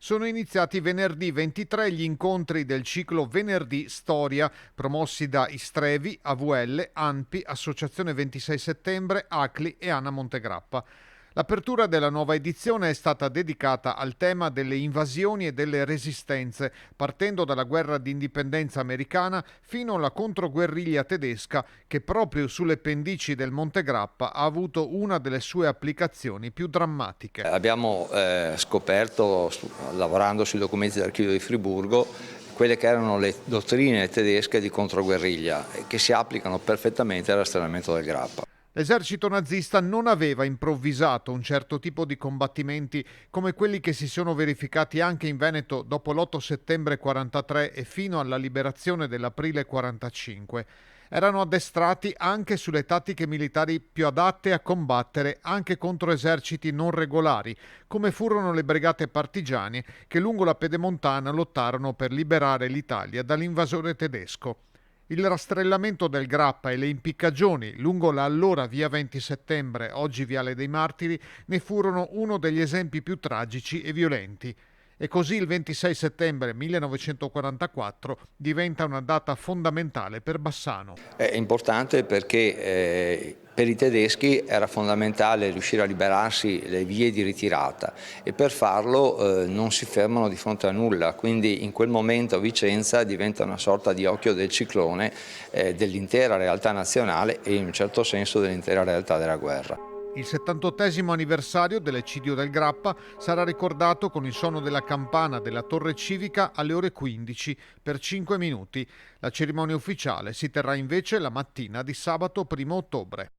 Sono iniziati venerdì 23 gli incontri del ciclo Venerdì Storia, promossi da Istrevi, AVL, ANPI, Associazione 26 Settembre, ACLI e Ana Montegrappa. L'apertura della nuova edizione è stata dedicata al tema delle invasioni e delle resistenze, partendo dalla guerra d'indipendenza americana fino alla controguerriglia tedesca che proprio sulle pendici del Monte Grappa ha avuto una delle sue applicazioni più drammatiche. Abbiamo scoperto, lavorando sui documenti dell'Archivio di Friburgo, quelle che erano le dottrine tedesche di controguerriglia che si applicano perfettamente al rastrellamento del Grappa. L'esercito nazista non aveva improvvisato un certo tipo di combattimenti come quelli che si sono verificati anche in Veneto dopo l'8 settembre 43 e fino alla liberazione dell'aprile 45. Erano addestrati anche sulle tattiche militari più adatte a combattere anche contro eserciti non regolari, come furono le brigate partigiane che lungo la Pedemontana lottarono per liberare l'Italia dall'invasore tedesco. Il rastrellamento del Grappa e le impiccagioni lungo la allora via 20 settembre, oggi Viale dei Martiri, ne furono uno degli esempi più tragici e violenti. E così il 26 settembre 1944 diventa una data fondamentale per Bassano. È importante perché per i tedeschi era fondamentale riuscire a liberarsi le vie di ritirata e per farlo non si fermano di fronte a nulla, quindi in quel momento Vicenza diventa una sorta di occhio del ciclone dell'intera realtà nazionale e in un certo senso dell'intera realtà della guerra. Il 78° anniversario dell'eccidio del Grappa sarà ricordato con il suono della campana della Torre Civica alle ore 15 per 5 minuti. La cerimonia ufficiale si terrà invece la mattina di sabato 1 ottobre.